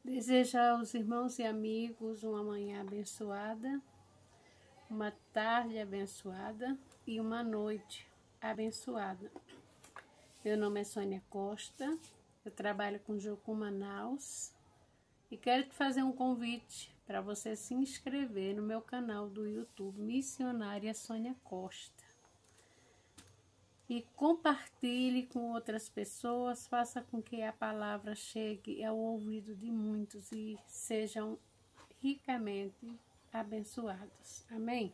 Desejo aos irmãos e amigos uma manhã abençoada, uma tarde abençoada e uma noite abençoada. Meu nome é Sônia Costa, eu trabalho com Jocum Manaus e quero te fazer um convite para você se inscrever no meu canal do YouTube Missionária Sônia Costa. E compartilhe com outras pessoas, faça com que a palavra chegue ao ouvido de muitos e sejam ricamente abençoados. Amém?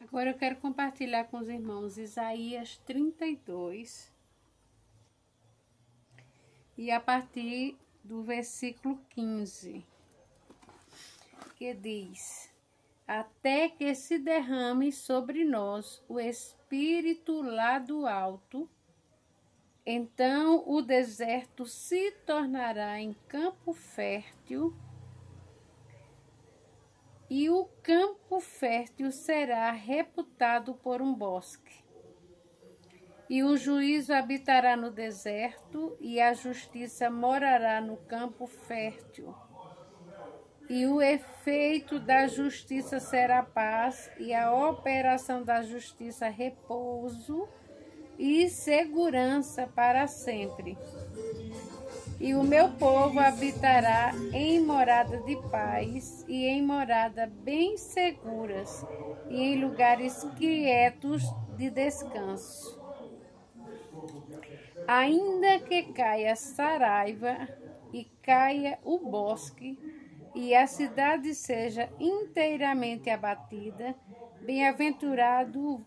Agora eu quero compartilhar com os irmãos Isaías 32 e a partir do versículo 15, que diz: até que se derrame sobre nós o Espírito lá do alto, então o deserto se tornará em campo fértil, e o campo fértil será reputado por um bosque. E o juízo habitará no deserto, e a justiça morará no campo fértil. E o efeito da justiça será paz, e a operação da justiça repouso e segurança para sempre. E o meu povo habitará em morada de paz e em morada bem seguras e em lugares quietos de descanso. Ainda que caia Saraiva e caia o bosque, e a cidade seja inteiramente abatida, bem-aventurado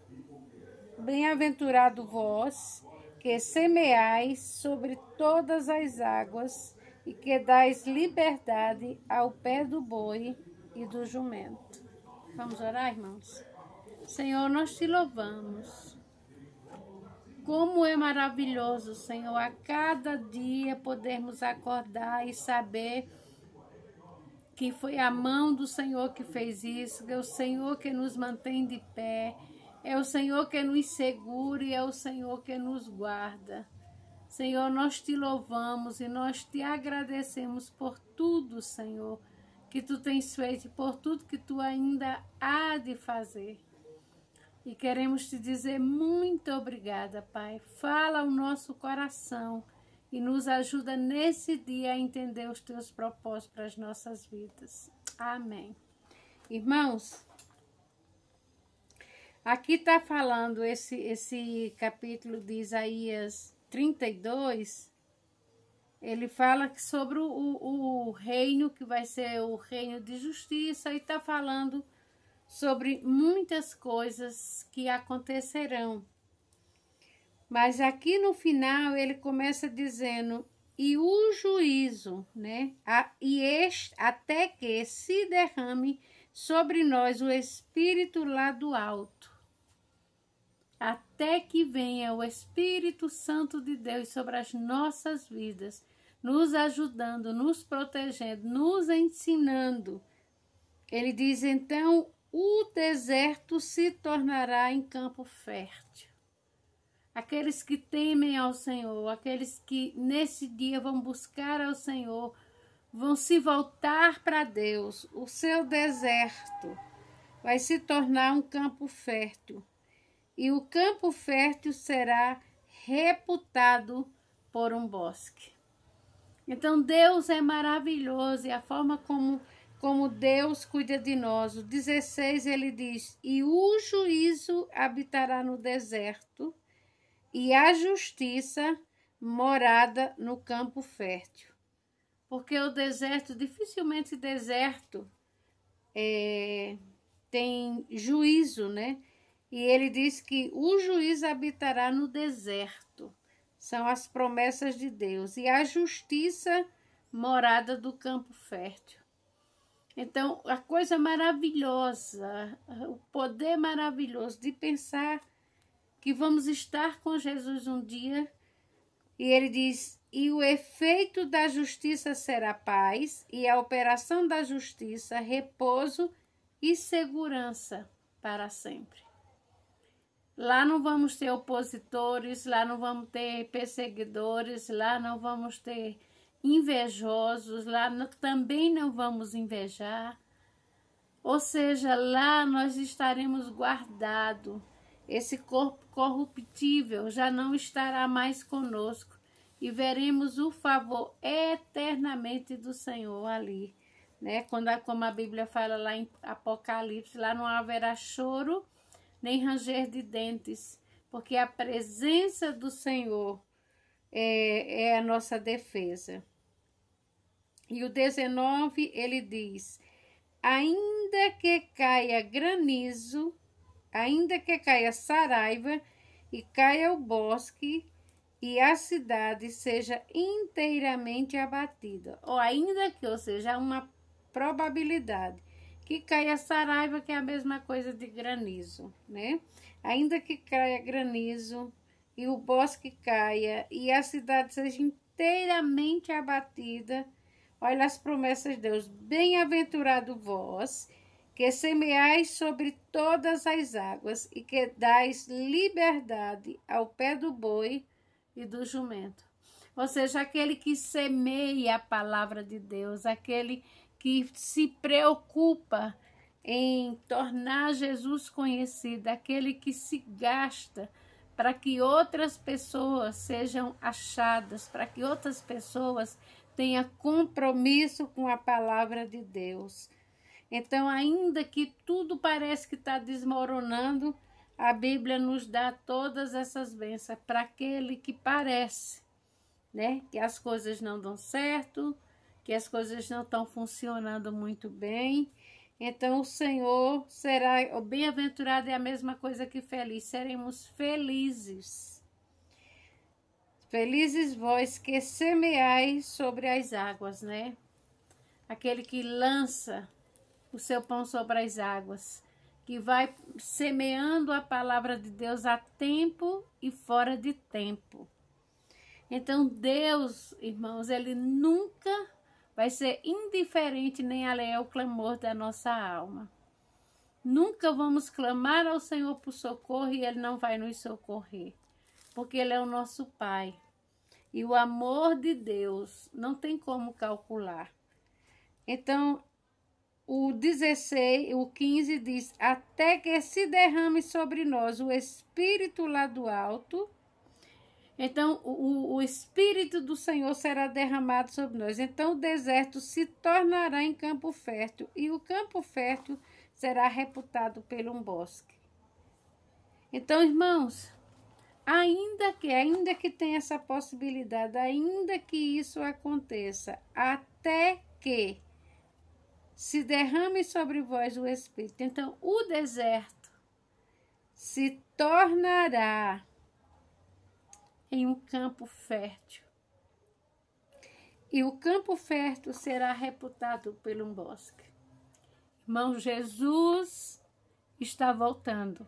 vós, que semeais sobre todas as águas e que dais liberdade ao pé do boi e do jumento. Vamos orar, irmãos? Senhor, nós te louvamos. Como é maravilhoso, Senhor, a cada dia podermos acordar e saber que foi a mão do Senhor que fez isso, que é o Senhor que nos mantém de pé, é o Senhor que nos segura e é o Senhor que nos guarda. Senhor, nós te louvamos e nós te agradecemos por tudo, Senhor, que tu tens feito e por tudo que tu ainda há de fazer. E queremos te dizer muito obrigada, Pai. Fala ao nosso coração e nos ajuda nesse dia a entender os teus propósitos para as nossas vidas. Amém. Irmãos, aqui está falando esse capítulo de Isaías 32, ele fala sobre o reino que vai ser o reino de justiça e está falando sobre muitas coisas que acontecerão. Mas aqui no final ele começa dizendo, e o juízo, né? Até que se derrame sobre nós o Espírito lá do alto. Até que venha o Espírito Santo de Deus sobre as nossas vidas, nos ajudando, nos protegendo, nos ensinando. Ele diz, então, o deserto se tornará em campo fértil. Aqueles que temem ao Senhor, aqueles que nesse dia vão buscar ao Senhor, vão se voltar para Deus. O seu deserto vai se tornar um campo fértil. E o campo fértil será reputado por um bosque. Então Deus é maravilhoso e a forma como Deus cuida de nós. O 16 ele diz, e o juízo habitará no deserto, e a justiça morada no campo fértil. Porque o deserto, dificilmente deserto tem juízo, né? E ele diz que o juízo habitará no deserto. São as promessas de Deus. E a justiça morada do campo fértil. Então, a coisa maravilhosa, o poder maravilhoso de pensar que vamos estar com Jesus um dia, e ele diz, e o efeito da justiça será paz, e a operação da justiça, repouso e segurança para sempre. Lá não vamos ter opositores, lá não vamos ter perseguidores, lá não vamos ter invejosos, lá também não vamos invejar. Ou seja, lá nós estaremos guardados. Esse corpo corruptível já não estará mais conosco e veremos o favor eternamente do Senhor ali, né? Como a Bíblia fala lá em Apocalipse, lá não haverá choro nem ranger de dentes, porque a presença do Senhor é a nossa defesa. E o 19, ele diz: ainda que caia granizo, ainda que caia saraiva e caia o bosque e a cidade seja inteiramente abatida, ou seja, há uma probabilidade que caia saraiva, que é a mesma coisa de granizo, né? Ainda que caia granizo e o bosque caia e a cidade seja inteiramente abatida, olha as promessas de Deus: bem-aventurado vós que semeais sobre todas as águas e que dais liberdade ao pé do boi e do jumento. Ou seja, aquele que semeia a palavra de Deus, aquele que se preocupa em tornar Jesus conhecido, aquele que se gasta para que outras pessoas sejam achadas, para que outras pessoas tenham compromisso com a palavra de Deus. Então, ainda que tudo parece que está desmoronando, a Bíblia nos dá todas essas bênçãos para aquele que parece, né, que as coisas não dão certo, que as coisas não estão funcionando muito bem. Então, o Senhor será, o bem-aventurado é a mesma coisa que feliz, seremos felizes. Felizes vós que semeais sobre as águas, né? Aquele que lança o seu pão sobre as águas, que vai semeando a palavra de Deus a tempo e fora de tempo. Então, Deus, irmãos, ele nunca vai ser indiferente nem alheio ao clamor da nossa alma. Nunca vamos clamar ao Senhor por socorro e ele não vai nos socorrer, porque ele é o nosso Pai. E o amor de Deus não tem como calcular. Então, o 16, o 15 diz: até que se derrame sobre nós o Espírito lá do alto. Então, o Espírito do Senhor será derramado sobre nós. Então, o deserto se tornará em campo fértil, e o campo fértil será reputado pelo um bosque. Então, irmãos, ainda que tenha essa possibilidade, ainda que isso aconteça, até que se derrame sobre vós o Espírito. Então, o deserto se tornará em um campo fértil. E o campo fértil será reputado pelo um bosque. Irmão, Jesus está voltando.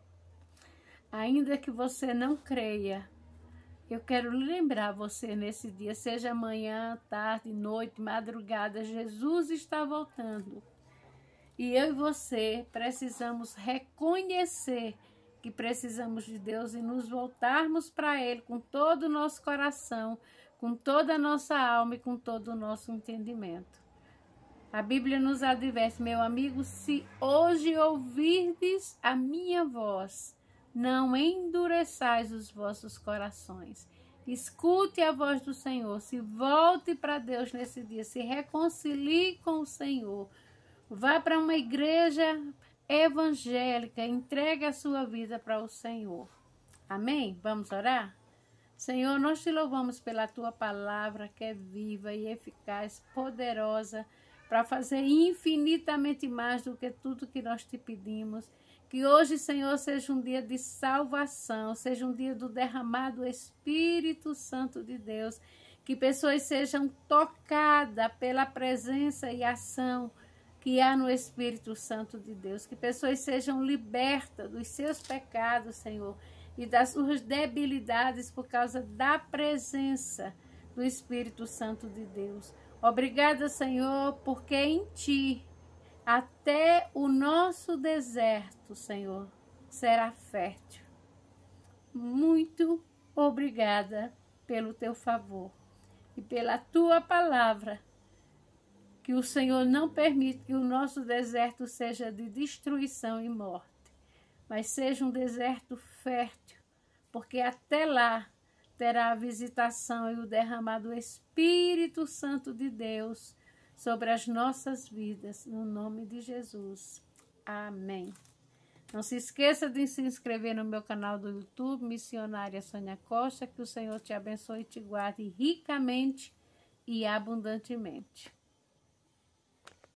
Ainda que você não creia, eu quero lembrar você nesse dia, seja manhã, tarde, noite, madrugada, Jesus está voltando. E eu e você precisamos reconhecer que precisamos de Deus e nos voltarmos para Ele com todo o nosso coração, com toda a nossa alma e com todo o nosso entendimento. A Bíblia nos adverte, meu amigo: se hoje ouvirdes a minha voz, não endureçais os vossos corações. Escute a voz do Senhor, se volte para Deus nesse dia, se reconcilie com o Senhor. Vá para uma igreja evangélica, entregue a sua vida para o Senhor. Amém? Vamos orar? Senhor, nós te louvamos pela tua palavra que é viva e eficaz, poderosa, para fazer infinitamente mais do que tudo que nós te pedimos. Que hoje, Senhor, seja um dia de salvação, seja um dia do derramado Espírito Santo de Deus, que pessoas sejam tocadas pela presença e ação que há no Espírito Santo de Deus, que pessoas sejam libertas dos seus pecados, Senhor, e das suas debilidades por causa da presença do Espírito Santo de Deus. Obrigada, Senhor, porque em Ti até o nosso deserto, Senhor, será fértil. Muito obrigada pelo Teu favor. e pela tua palavra, que o Senhor não permite que o nosso deserto seja de destruição e morte, mas seja um deserto fértil, porque até lá terá a visitação e o derramar do Espírito Santo de Deus sobre as nossas vidas, no nome de Jesus. Amém. Não se esqueça de se inscrever no meu canal do YouTube, Missionária Sônia Costa, que o Senhor te abençoe e te guarde ricamente e abundantemente.